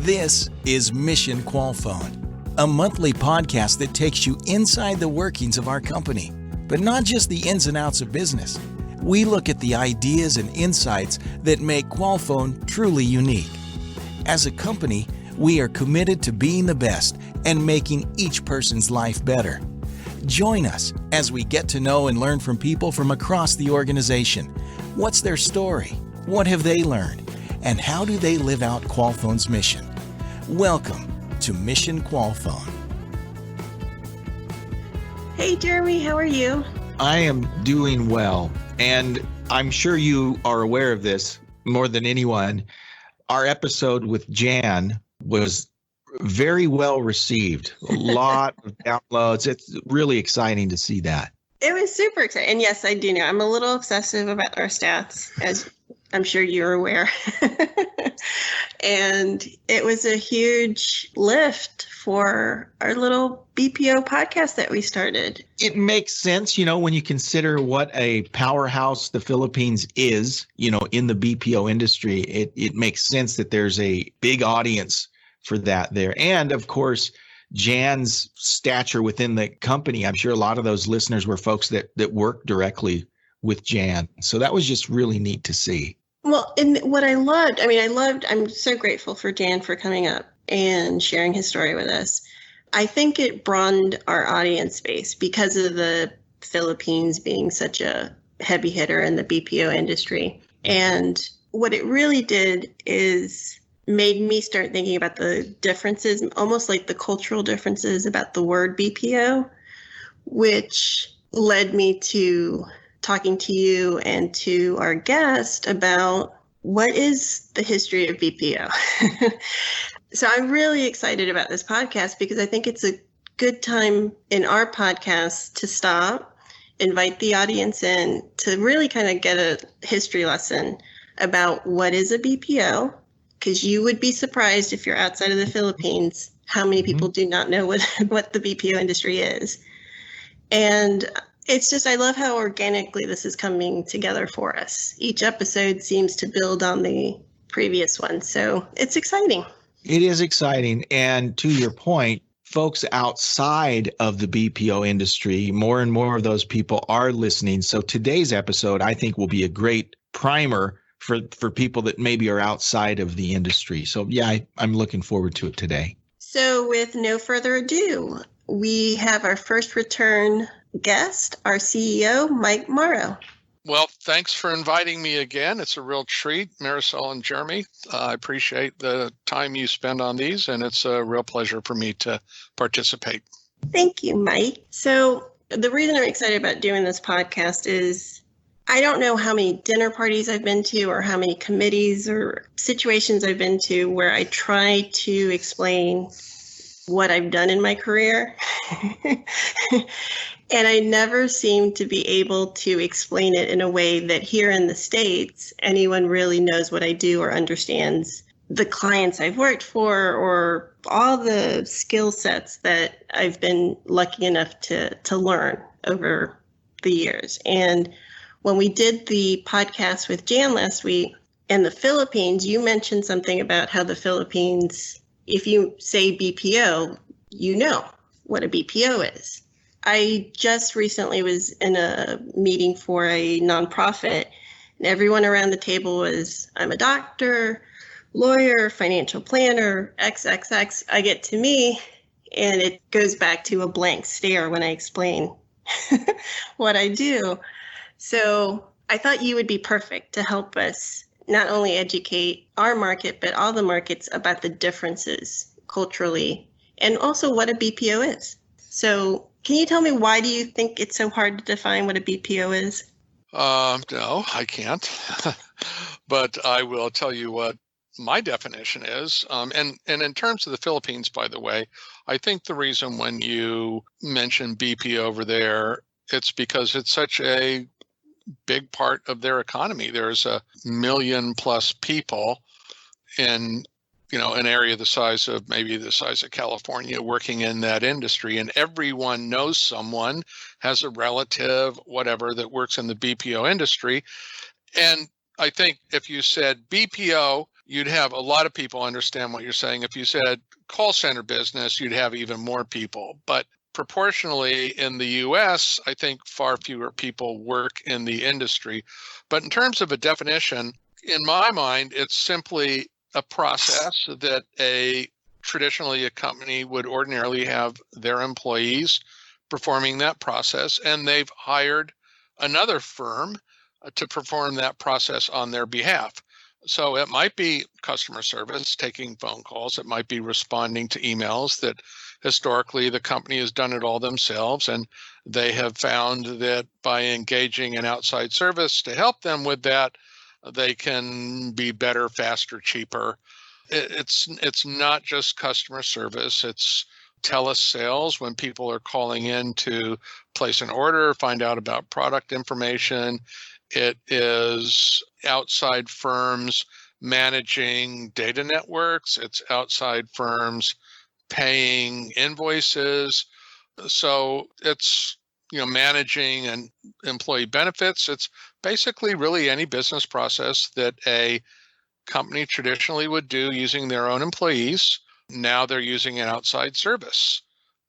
This is Mission Qualfon, a monthly podcast that takes you inside the workings of our company, but not just the ins and outs of business. We look at the ideas and insights that make Qualfon truly unique. As a company, we are committed to being the best and making each person's life better. Join us as we get to know and learn from people from across the organization. What's their story? What have they learned? And how do they live out Qualfon's mission? Welcome to Mission Qualfon. Hey Jeremy, how are you? I am doing well, and I'm sure you are aware of this more than anyone. Our episode with Jan was very well received. A lot of downloads. It's really exciting to see that. It was super exciting. And yes, I do know. I'm a little obsessive about our stats, as I'm sure you're aware. And it was a huge lift for our little BPO podcast that we started. It makes sense, when you consider what a powerhouse the Philippines is, in the BPO industry. It makes sense that there's a big audience for that there. And of course, Jan's stature within the company, I'm sure a lot of those listeners were folks that work directly with Jan. So that was just really neat to see. Well, and what I'm so grateful for Jan for coming up and sharing his story with us. I think it broadened our audience base because of the Philippines being such a heavy hitter in the BPO industry. And what it really did is made me start thinking about the differences, almost like the cultural differences about the word BPO, which led me to talking to you and to our guest about what is the history of BPO. So I'm really excited about this podcast because I think it's a good time in our podcast to stop, invite the audience in to really kind of get a history lesson about what is a BPO, because you would be surprised if you're outside of the Philippines how many people do not know what the BPO industry is. And it's just, I love how organically this is coming together for us. Each episode seems to build on the previous one. So it's exciting. It is exciting. And to your point, folks outside of the BPO industry, more and more of those people are listening. So today's episode, I think, will be a great primer for people that maybe are outside of the industry. So yeah, I'm looking forward to it today. So with no further ado, we have our first return guest, our CEO, Mike Marrow. Well, thanks for inviting me again. It's a real treat, Marisol and Jeremy. I appreciate the time you spend on these, and it's a real pleasure for me to participate. Thank you, Mike. So the reason I'm excited about doing this podcast is I don't know how many dinner parties I've been to or how many committees or situations I've been to where I try to explain what I've done in my career. And I never seem to be able to explain it in a way that here in the States, anyone really knows what I do or understands the clients I've worked for or all the skill sets that I've been lucky enough to learn over the years. And when we did the podcast with Jan last week in the Philippines, you mentioned something about how the Philippines, if you say BPO, you know what a BPO is. I just recently was in a meeting for a nonprofit, and everyone around the table was, I'm a doctor, lawyer, financial planner, XXX. I get to me, and it goes back to a blank stare when I explain what I do. So I thought you would be perfect to help us not only educate our market, but all the markets about the differences culturally and also what a BPO is. So can you tell me, why do you think it's so hard to define what a BPO is? No, I can't. But I will tell you what my definition is. And in terms of the Philippines, by the way, I think the reason when you mention BP over there, it's because it's such a big part of their economy. There's 1 million plus people in an area the size of California working in that industry, and everyone knows someone, has a relative, whatever, that works in the BPO industry. And I think if you said BPO, you'd have a lot of people understand what you're saying. If you said call center business, you'd have even more people. But proportionally in the US, I think far fewer people work in the industry. But in terms of a definition, in my mind, it's simply a process that traditionally a company would ordinarily have their employees performing that process, and they've hired another firm to perform that process on their behalf. So it might be customer service, taking phone calls. It might be responding to emails that historically the company has done it all themselves. And they have found that by engaging an outside service to help them with that, they can be better, faster, cheaper. It's not just customer service. It's telesales when people are calling in to place an order, find out about product information. It is outside firms managing data networks. It's outside firms paying invoices. So it's, managing and employee benefits. It's basically really any business process that a company traditionally would do using their own employees. Now they're using an outside service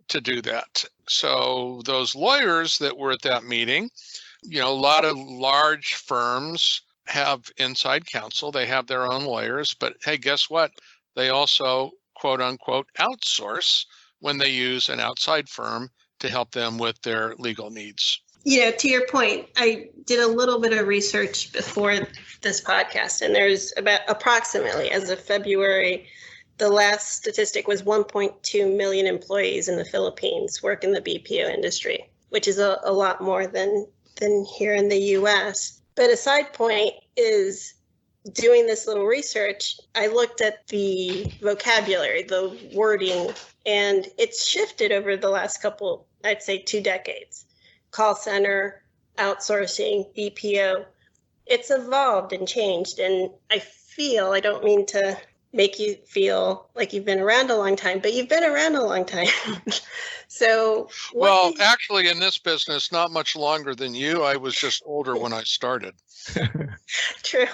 to do that. So those lawyers that were at that meeting, a lot of large firms have inside counsel. They have their own lawyers, but hey, guess what? They also, quote unquote, outsource when they use an outside firm to help them with their legal needs. To your point, I did a little bit of research before this podcast, and there's about approximately, as of February, the last statistic was 1.2 million employees in the Philippines work in the BPO industry, which is a lot more than here in the US. But a side point is doing this little research, I looked at the vocabulary, the wording, and it's shifted over the last couple, I'd say 2 decades. Call center, outsourcing, BPO. It's evolved and changed. And I don't mean to make you feel like you've been around a long time, but you've been around a long time. So, actually, in this business, not much longer than you. I was just older when I started. True.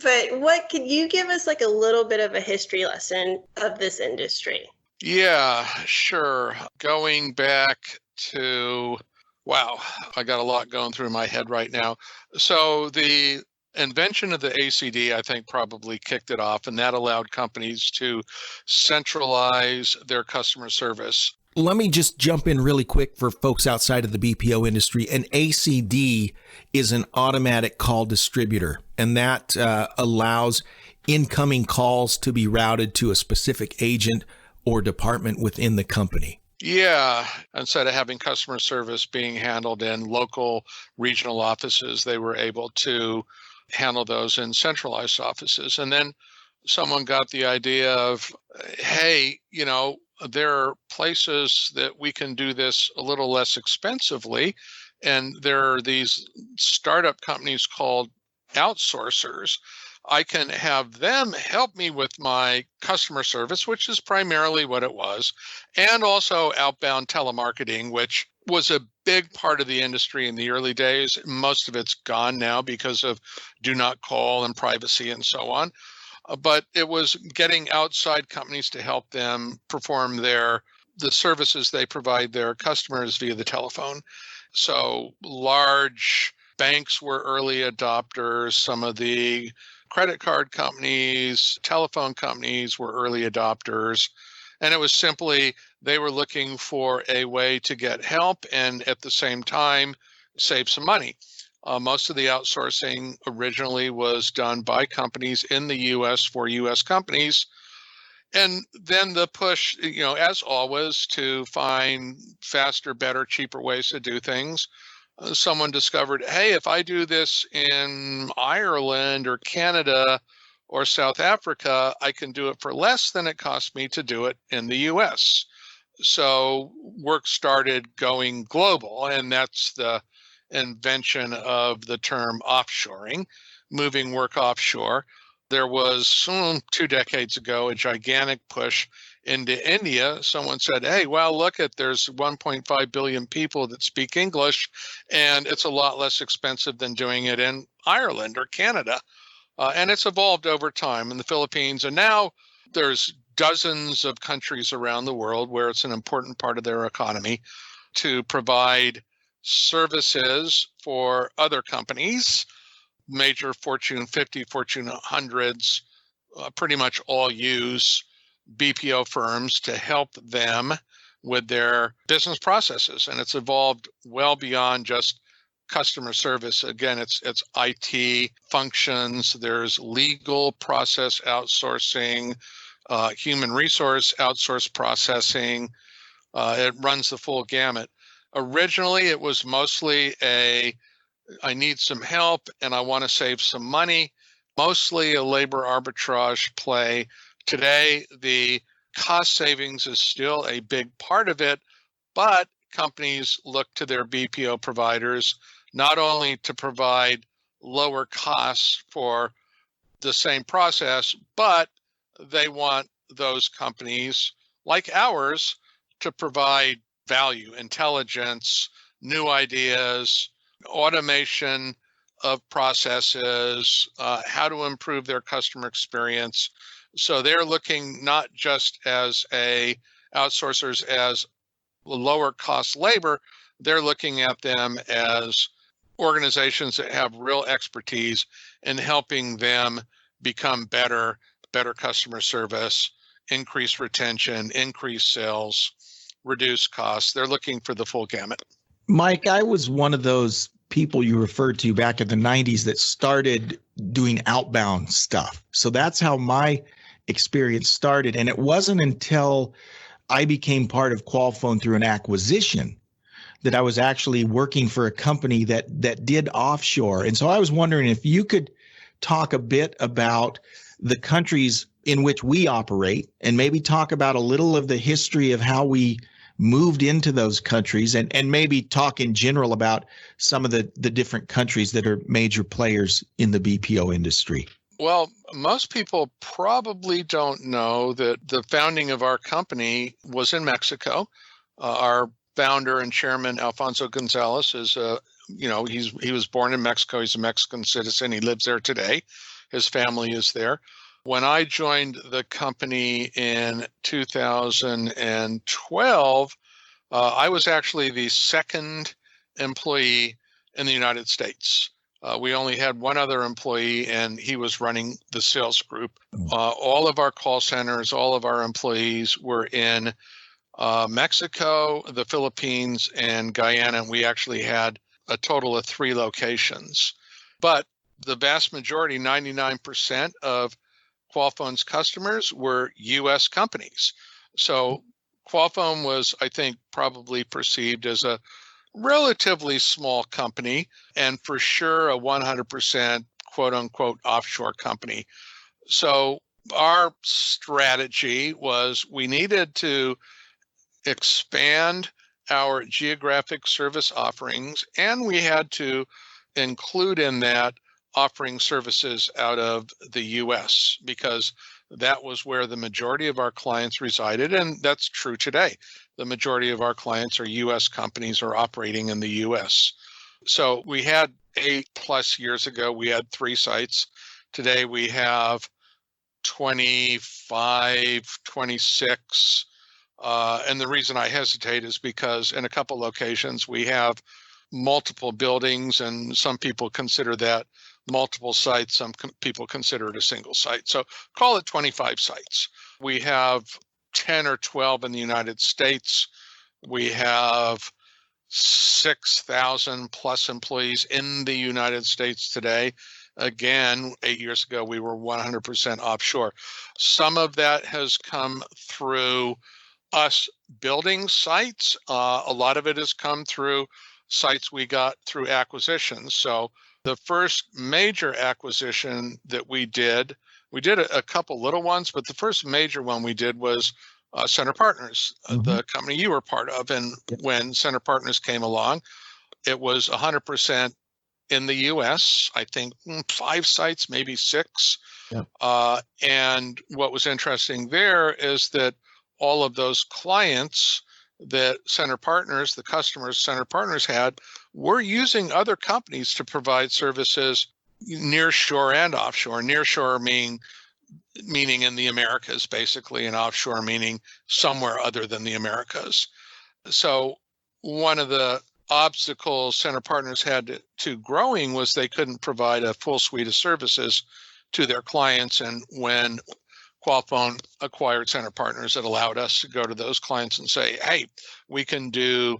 But can you give us like a little bit of a history lesson of this industry? Yeah, sure. Going back to, I got a lot going through my head right now. So the invention of the ACD, I think, probably kicked it off, and that allowed companies to centralize their customer service. Let me just jump in really quick for folks outside of the BPO industry. An ACD is an automatic call distributor, and that allows incoming calls to be routed to a specific agent or department within the company. Yeah. Instead of having customer service being handled in local regional offices, they were able to handle those in centralized offices. And then someone got the idea of, hey, there are places that we can do this a little less expensively. And there are these startup companies called outsourcers. I can have them help me with my customer service, which is primarily what it was, and also outbound telemarketing, which was a big part of the industry in the early days. Most of it's gone now because of do not call and privacy and so on. But it was getting outside companies to help them perform the services they provide their customers via the telephone. So large banks were early adopters. Some of the credit card companies, telephone companies were early adopters. And it was simply they were looking for a way to get help and at the same time save some money. Most of the outsourcing originally was done by companies in the U.S. for U.S. companies. And then the push, as always, to find faster, better, cheaper ways to do things. Someone discovered, hey, if I do this in Ireland or Canada or South Africa, I can do it for less than it cost me to do it in the U.S. So work started going global, and that's the invention of the term offshoring, moving work offshore. There was 2 decades ago a gigantic push into India. Someone said, hey, look there's 1.5 billion people that speak English, and it's a lot less expensive than doing it in Ireland or Canada. And it's evolved over time in the Philippines. And now there's dozens of countries around the world where it's an important part of their economy to provide services for other companies. Major Fortune 50, Fortune 100s, pretty much all use BPO firms to help them with their business processes. And it's evolved well beyond just customer service. Again, it's IT functions, there's legal process outsourcing, human resource outsource processing. It runs the full gamut. Originally, it was mostly I need some help and I want to save some money, mostly a labor arbitrage play. Today, the cost savings is still a big part of it, but companies look to their BPO providers not only to provide lower costs for the same process, but they want those companies like ours to provide value, intelligence, new ideas, automation of processes, how to improve their customer experience. So they're looking not just as outsourcers as lower cost labor, they're looking at them as organizations that have real expertise in helping them become better customer service, increase retention, increase sales, reduce costs. They're looking for the full gamut. Mike, I was one of those people you referred to back in the 90s that started doing outbound stuff. So that's how my experience started. And it wasn't until I became part of Qualfon through an acquisition that I was actually working for a company that did offshore. And so I was wondering if you could talk a bit about the countries in which we operate and maybe talk about a little of the history of how we moved into those countries and maybe talk in general about some of the different countries that are major players in the BPO industry. Well, most people probably don't know that the founding of our company was in Mexico. Our founder and chairman, Alfonso Gonzalez, is he was born in Mexico. He's a Mexican citizen. He lives there today. His family is there. When I joined the company in 2012, I was actually the second employee in the United States. We only had one other employee, and he was running the sales group. All of our call centers, all of our employees were in Mexico, the Philippines, and Guyana. We actually had a total of 3 locations. But the vast majority, 99% of Qualfon's customers were U.S. companies. So Qualfon was, I think, probably perceived as a relatively small company and for sure a 100% quote unquote offshore company. So our strategy was we needed to expand our geographic service offerings, and we had to include in that offering services out of the US because that was where the majority of our clients resided, and that's true today. The majority of our clients are US companies or operating in the US. So we had 8+ years ago, we had 3 sites. Today we have 25, 26. And the reason I hesitate is because in a couple locations we have multiple buildings, and some people consider that multiple sites. Some people consider it a single site. So call it 25 sites. We have 10 or 12 in the United States. We have 6,000 plus employees in the United States today. Again, 8 years ago, we were 100% offshore. Some of that has come through us building sites. A lot of it has come through sites we got through acquisitions. So the first major acquisition that we did a couple little ones, but the first major one we did was Center Partners, the company you were part of. And when Center Partners came along, it was 100% in the US, I think 5 sites, maybe 6. Yeah. And what was interesting there is that all of those clients that Center Partners, the customers Center Partners had, were using other companies to provide services near shore and offshore. Near shore meaning in the Americas, basically, and offshore meaning somewhere other than the Americas. So one of the obstacles center partners had to growing was they couldn't provide a full suite of services to their clients. And when Qualfon acquired center partners, it allowed us to go to those clients and say, hey, we can do,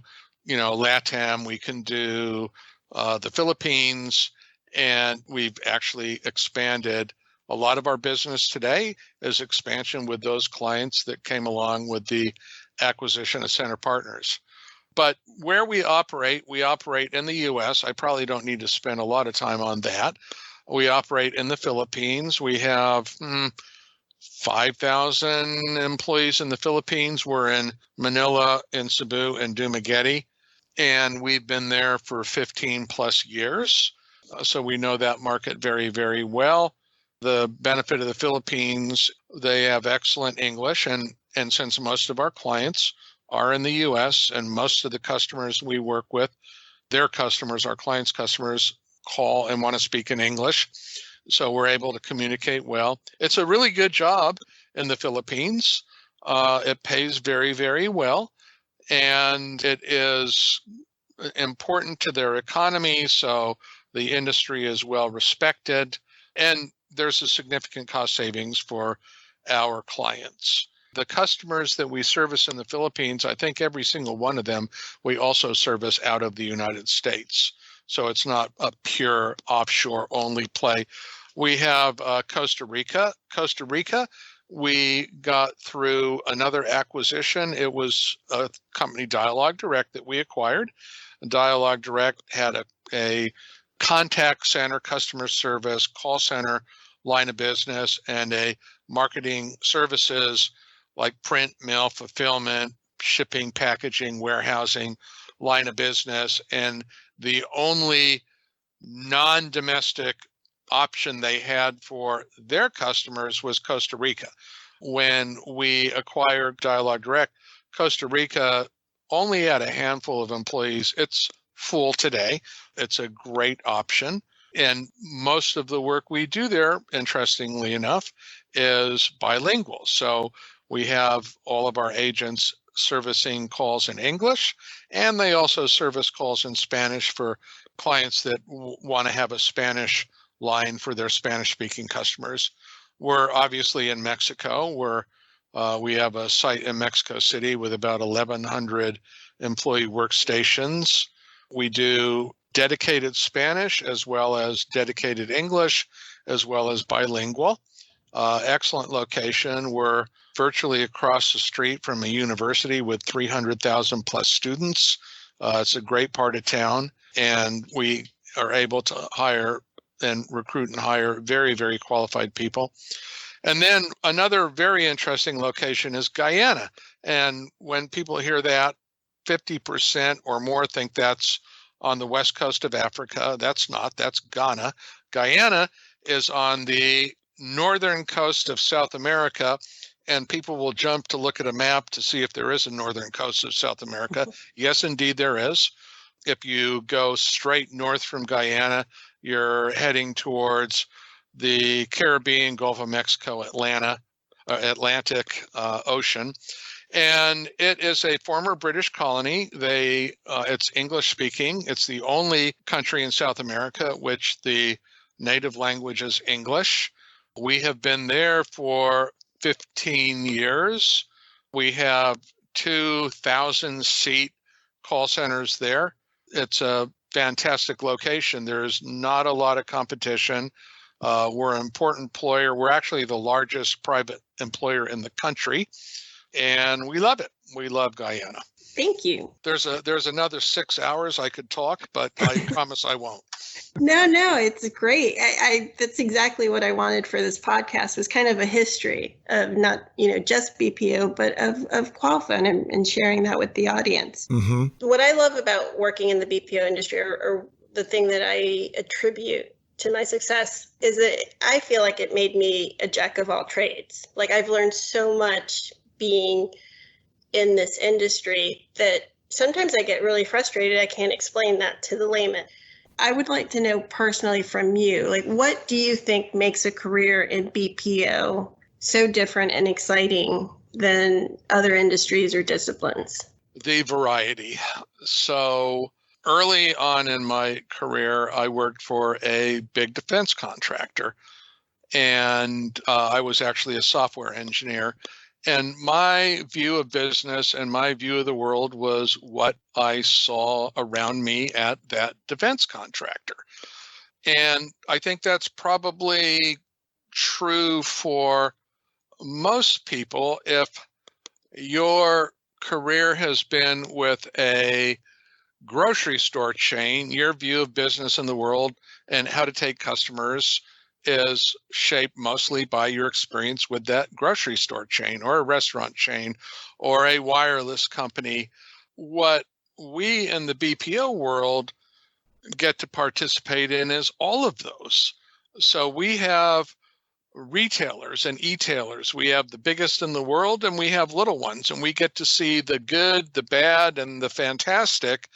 LATAM, we can do the Philippines, and we've actually expanded. A lot of our business today is expansion with those clients that came along with the acquisition of center partners. But where we operate in the U.S. I probably don't need to spend a lot of time on that. We operate in the Philippines. We have 5,000 employees in the Philippines. We're in Manila, in Cebu, and Dumaguete, and we've been there for 15 plus years. So we know that market very, very well. The benefit of the Philippines, they have excellent English, and since most of our clients are in the U.S. and most of the customers we work with, their customers, our clients' customers, call and want to speak in English. So we're able to communicate well. It's a really good job in the Philippines. It pays very, very well, and it is important to their economy. So the industry is well respected, and there's a significant cost savings for our clients. The customers that we service in the Philippines, I think every single one of them, we also service out of the United States. So it's not a pure offshore only play. We have Costa Rica. Costa Rica, we got through another acquisition. It was a company, Dialogue Direct, that we acquired. Dialogue Direct had a contact center, customer service, call center line of business, and a marketing services like print, mail, fulfillment, shipping, packaging, warehousing line of business. And the only non-domestic option they had for their customers was Costa Rica. When we acquired Dialogue Direct, Costa Rica only had a handful of employees. It's full today. It's a great option. And most of the work we do there, interestingly enough, is bilingual. So we have all of our agents servicing calls in English, and they also service calls in Spanish for clients that want to have a Spanish line for their Spanish-speaking customers. We're obviously in Mexico, where we have a site in Mexico City with about 1,100 employee workstations. We do dedicated Spanish as well as dedicated English, as well as bilingual. Excellent location. We're virtually across the street from a university with 300,000 plus students. It's a great part of town, and we are able to hire and recruit and hire very, very qualified people. And then another very interesting location is Guyana. And when people hear that, 50% or more think that's on the west coast of Africa. That's not, that's Ghana. Guyana is on the northern coast of South America, and people will jump to look at a map to see if there is a northern coast of South America. Yes, indeed there is. If you go straight north from Guyana, you're heading towards the Caribbean, Gulf of Mexico, Atlantic Ocean. And it is a former British colony. It's English speaking. It's the only country in South America which the native language is English. We have been there for 15 years. We have 2,000-seat call centers there. It's a fantastic location. There's not a lot of competition. We're an important employer. We're actually the largest private employer in the country, and we love it. We love Guyana. Thank you. There's another 6 hours I could talk, but I promise I won't. No, it's great. That's exactly what I wanted for this podcast, was kind of a history of not, just BPO, but of Qualfon and sharing that with the audience. Mm-hmm. What I love about working in the BPO industry, or the thing that I attribute to my success, is that I feel like it made me a jack of all trades. Like, I've learned so much being in this industry that sometimes I get really frustrated. I can't explain that to the layman. I would like to know personally from you, like, what do you think makes a career in BPO so different and exciting than other industries or disciplines? The variety. So early on in my career, I worked for a big defense contractor, and I was actually a software engineer. And my view of business and my view of the world was what I saw around me at that defense contractor. And I think that's probably true for most people. If your career has been with a grocery store chain, your view of business in the world and how to take customers is shaped mostly by your experience with that grocery store chain or a restaurant chain or a wireless company. What we in the BPO world get to participate in is all of those. So we have retailers and e-tailers. We have the biggest in the world and we have little ones, and we get to see the good, the bad, and the fantastic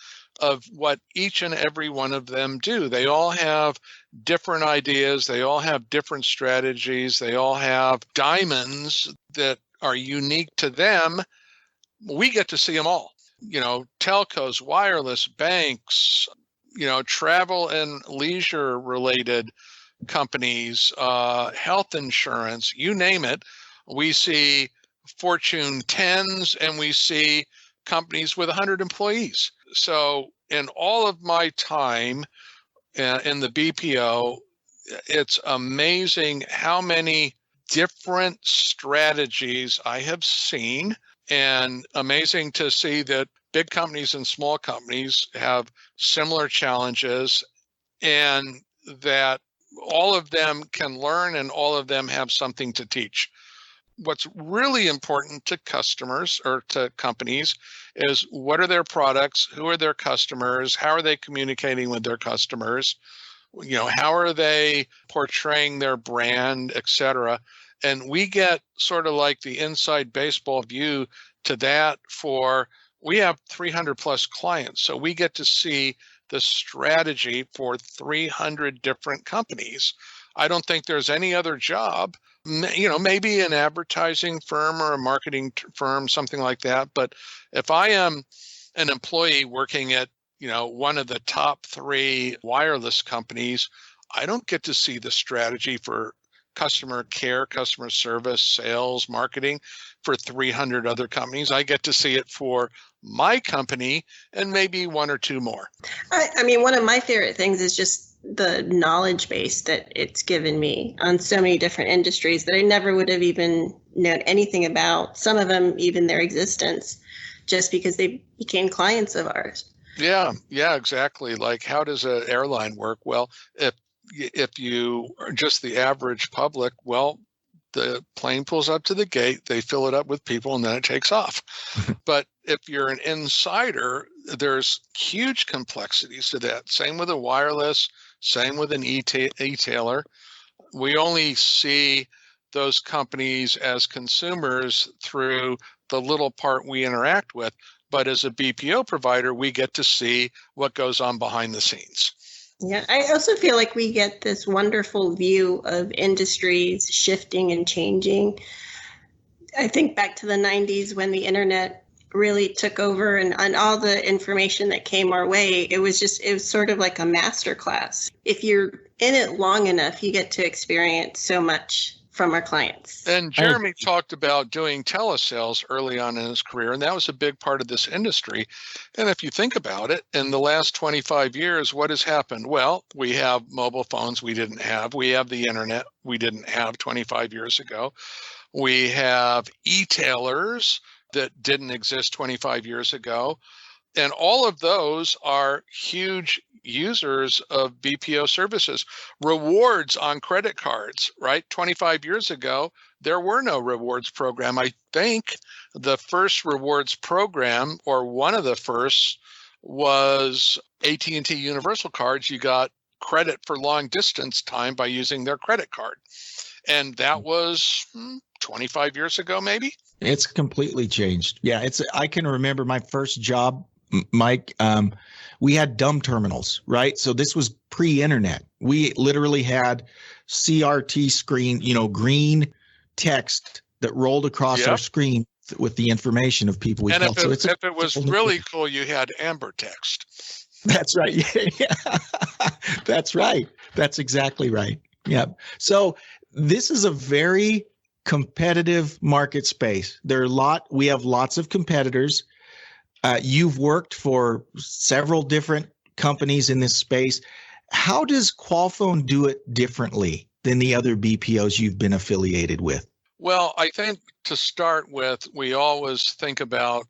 of what each and every one of them do. They all have different ideas. They all have different strategies. They all have diamonds that are unique to them. We get to see them all. Telcos, wireless, banks, travel and leisure related companies, health insurance, you name it. We see Fortune 10s and we see companies with 100 employees. So in all of my time in the BPO, it's amazing how many different strategies I have seen, and amazing to see that big companies and small companies have similar challenges, and that all of them can learn and all of them have something to teach. What's really important to customers or to companies is what are their products, who are their customers, how are they communicating with their customers, how are they portraying their brand, et cetera. And we get sort of like the inside baseball view to that we have 300 plus clients. So we get to see the strategy for 300 different companies. I don't think there's any other job, maybe an advertising firm or a marketing firm, something like that. But if I am an employee working at, one of the top 3 wireless companies, I don't get to see the strategy for customer care, customer service, sales, marketing for 300 other companies. I get to see it for my company and maybe 1 or 2 more. I mean, one of my favorite things is just the knowledge base that it's given me on so many different industries that I never would have even known anything about, some of them even their existence, just because they became clients of ours. Yeah, exactly. Like, how does an airline work? Well, if you are just the average public, well, the plane pulls up to the gate, they fill it up with people, and then it takes off. But if you're an insider, there's huge complexities to that. Same with a wireless, same with an e-tailer. We only see those companies as consumers through the little part we interact with. But as a BPO provider, we get to see what goes on behind the scenes. Yeah, I also feel like we get this wonderful view of industries shifting and changing. I think back to the 90s when the internet really took over and all the information that came our way, it was sort of like a masterclass. If you're in it long enough, you get to experience so much from our clients. And Jeremy talked about doing telesales early on in his career, and that was a big part of this industry. And if you think about it, in the last 25 years, what has happened? Well, we have mobile phones we didn't have. We have the internet we didn't have 25 years ago. We have e-tailers that didn't exist 25 years ago. And all of those are huge users of BPO services. Rewards on credit cards, right? 25 years ago, there were no rewards program. I think the first rewards program, or one of the first, was AT&T Universal Cards. You got credit for long distance time by using their credit card. And that was 25 years ago, maybe? It's completely changed. Yeah, I can remember my first job Mike, we had dumb terminals, right? So this was pre-internet. We literally had CRT screen, green text that rolled across our screen with the information of people we and called. If it was really cool, you had amber text. That's right. Yeah. That's right. That's exactly right. Yeah. So this is a very competitive market space. We have lots of competitors. You've worked for several different companies in this space. How does Qualfon do it differently than the other BPOs you've been affiliated with? Well, I think to start with, we always think about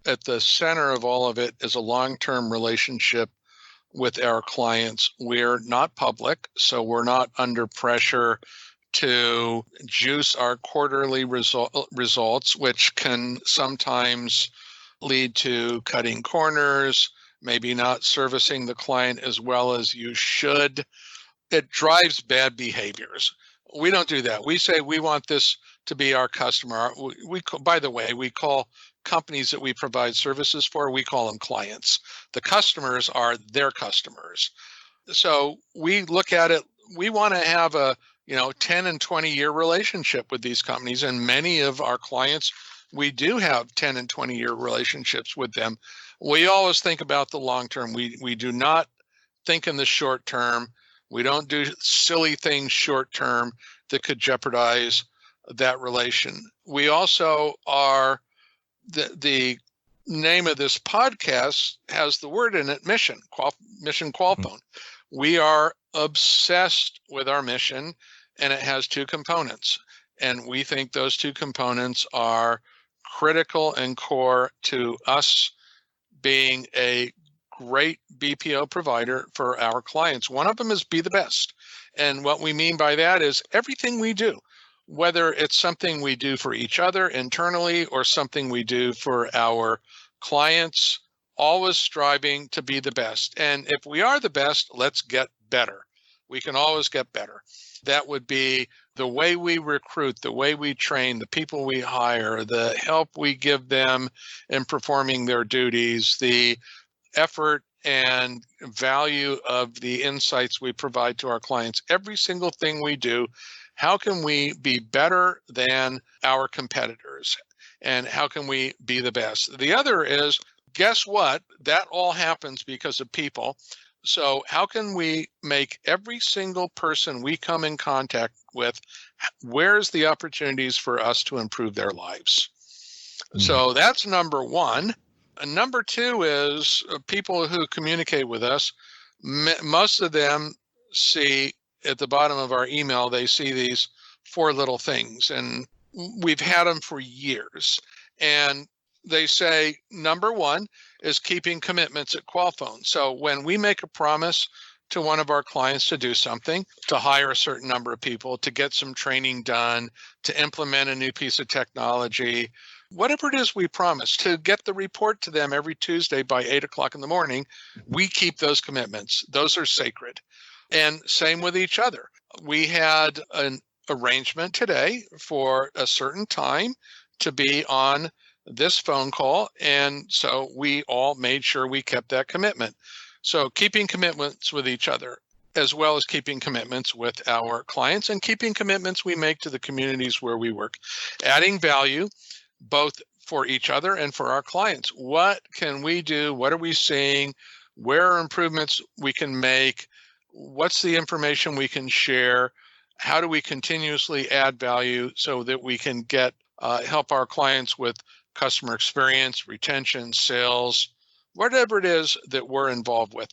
at the center of all of it is a long-term relationship with our clients. We're not public, so we're not under pressure to juice our quarterly results, which can sometimes lead to cutting corners, maybe not servicing the client as well as you should. It drives bad behaviors. We don't do that. We say we want this to be our customer. By the way, we call companies that we provide services for, we call them clients. The customers are their customers. So we look at it, we want to have a 10 and 20-year relationship with these companies, and many of our clients, we do have 10 and 20-year relationships with them. We always think about the long term. We do not think in the short term. We don't do silly things short term that could jeopardize that relation. We also are, the name of this podcast has the word in it, Mission Qualfon. We are obsessed with our mission, and it has two components. And we think those two components are critical and core to us being a great BPO provider for our clients. One of them is be the best. And what we mean by that is everything we do, whether it's something we do for each other internally or something we do for our clients, always striving to be the best. And if we are the best, let's get better. We can always get better. That would be the way we recruit, the way we train, the people we hire, the help we give them in performing their duties, the effort and value of the insights we provide to our clients. Every single thing we do, how can we be better than our competitors? And how can we be the best? The other is, guess what? That all happens because of people. So how can we make every single person we come in contact with, where's the opportunities for us to improve their lives? So that's number one. And number two is people who communicate with us, most of them see at the bottom of our email, they see these 4 little things, and we've had them for years. And they say, number one is keeping commitments at Qualfon. So when we make a promise to one of our clients to do something, to hire a certain number of people, to get some training done, to implement a new piece of technology, whatever it is we promise, to get the report to them every Tuesday by 8:00 in the morning, we keep those commitments. Those are sacred. And same with each other. We had an arrangement today for a certain time to be on this phone call. And so we all made sure we kept that commitment. So keeping commitments with each other, as well as keeping commitments with our clients and keeping commitments we make to the communities where we work, adding value both for each other and for our clients. What can we do? What are we seeing? Where are improvements we can make? What's the information we can share? How do we continuously add value so that we can get help our clients with customer experience, retention, sales, whatever it is that we're involved with?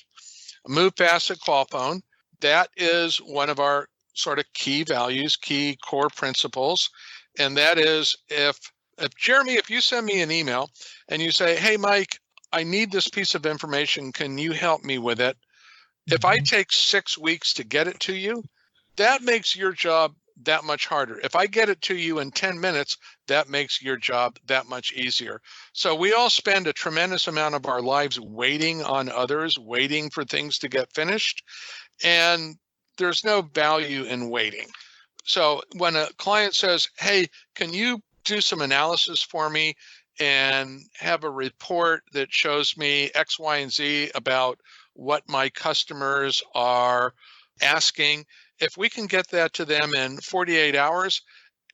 Move fast at Qualfon. That is one of our sort of key values, key core principles. And that is if Jeremy, if you send me an email and you say, hey, Mike, I need this piece of information. Can you help me with it? If I take 6 weeks to get it to you, that makes your job that much harder. If I get it to you in 10 minutes, that makes your job that much easier. So we all spend a tremendous amount of our lives waiting on others, waiting for things to get finished. And there's no value in waiting. So when a client says, hey, can you do some analysis for me and have a report that shows me X, Y, and Z about what my customers are asking. If we can get that to them in 48 hours,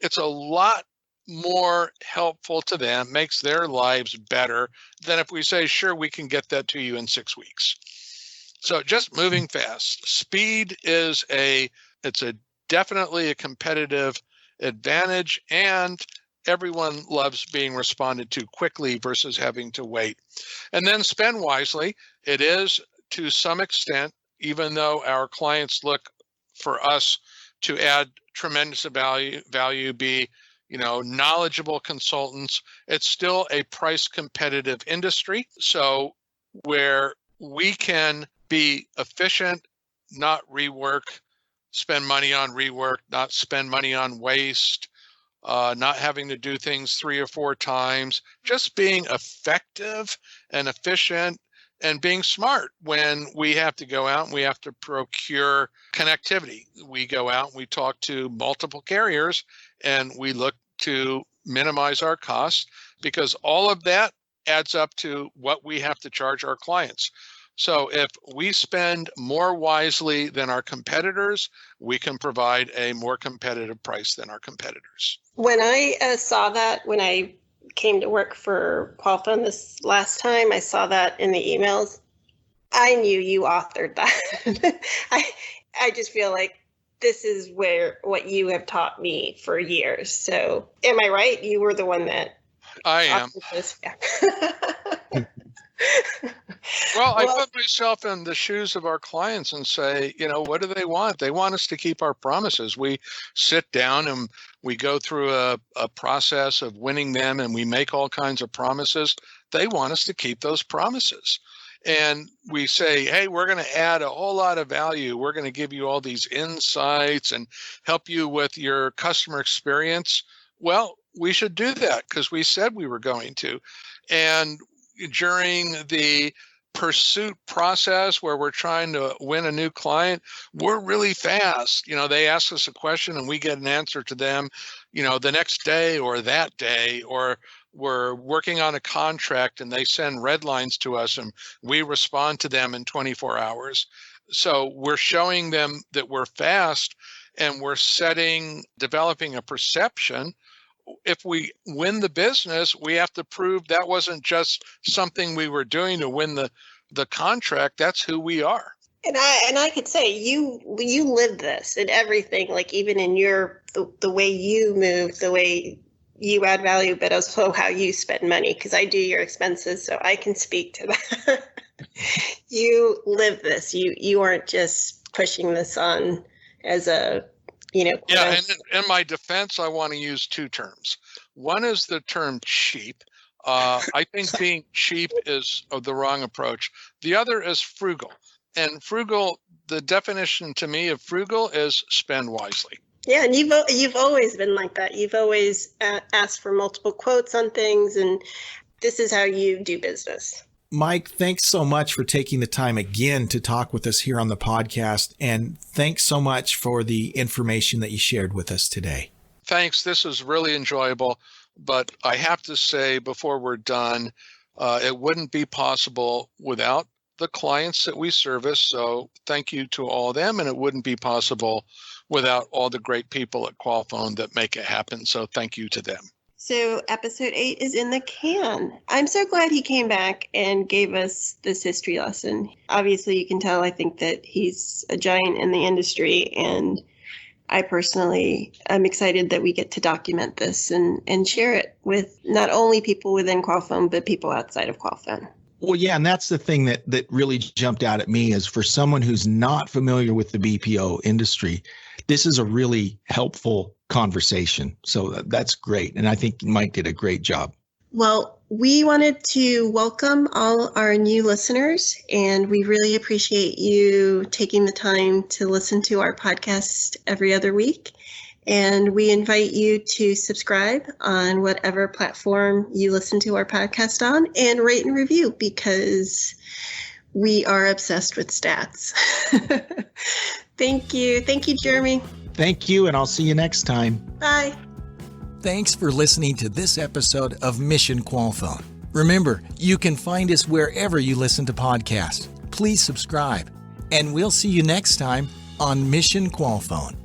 it's a lot more helpful to them, makes their lives better than if we say, sure, we can get that to you in 6 weeks. So just moving fast. Speed is definitely a competitive advantage, and everyone loves being responded to quickly versus having to wait. And then spend wisely. It is, to some extent, even though our clients look for us to add tremendous value, be knowledgeable consultants, it's still a price competitive industry. So where we can be efficient, not rework, spend money on rework, not spend money on waste, not having to do things 3 or 4 times, just being effective and efficient and being smart when we have to go out and we have to procure connectivity. We go out and we talk to multiple carriers and we look to minimize our costs, because all of that adds up to what we have to charge our clients. So if we spend more wisely than our competitors, we can provide a more competitive price than our competitors. When I saw that, when I came to work for Qualfon this last time, I saw that in the emails. I knew you authored that. I just feel like this is what you have taught me for years. So am I right? You were the one that I am. This. Yeah. Well, I put myself in the shoes of our clients and say, what do they want? They want us to keep our promises. We sit down and we go through a process of winning them, and we make all kinds of promises. They want us to keep those promises. And we say, hey, we're going to add a whole lot of value. We're going to give you all these insights and help you with your customer experience. Well, we should do that because we said we were going to. And during the pursuit process where we're trying to win a new client, we're really fast. They ask us a question and we get an answer to them, the next day or that day, or we're working on a contract and they send red lines to us and we respond to them in 24 hours. So we're showing them that we're fast, and we're developing a perception. If we win the business, we have to prove that wasn't just something we were doing to win the contract. That's who we are. And I could say you live this in everything, like even in the way you move, the way you add value, but also how you spend money, because I do your expenses, so I can speak to that. You live this. You aren't just pushing this on as a Yeah, and in my defense, I want to use 2 terms. One is the term cheap. I think being cheap is the wrong approach. The other is frugal. And frugal, the definition to me of frugal is spend wisely. Yeah, and you've always been like that. You've always asked for multiple quotes on things, and this is how you do business. Mike, thanks so much for taking the time again to talk with us here on the podcast. And thanks so much for the information that you shared with us today. Thanks. This was really enjoyable. But I have to say before we're done, it wouldn't be possible without the clients that we service. So thank you to all of them. And it wouldn't be possible without all the great people at Qualfon that make it happen. So thank you to them. So episode 8 is in the can. I'm so glad he came back and gave us this history lesson. Obviously, you can tell, I think, that he's a giant in the industry. And I personally am excited that we get to document this and share it with not only people within Qualfon, but people outside of Qualfon. Well, yeah, and that's the thing that really jumped out at me is for someone who's not familiar with the BPO industry, this is a really helpful conversation. So that's great. And I think Mike did a great job. Well, we wanted to welcome all our new listeners, and we really appreciate you taking the time to listen to our podcast every other week. And we invite you to subscribe on whatever platform you listen to our podcast on, and rate and review, because we are obsessed with stats. Thank you. Thank you, Jeremy. Thank you, and I'll see you next time. Bye. Thanks for listening to this episode of Mission Qualfon. Remember, you can find us wherever you listen to podcasts. Please subscribe, and we'll see you next time on Mission Qualfon.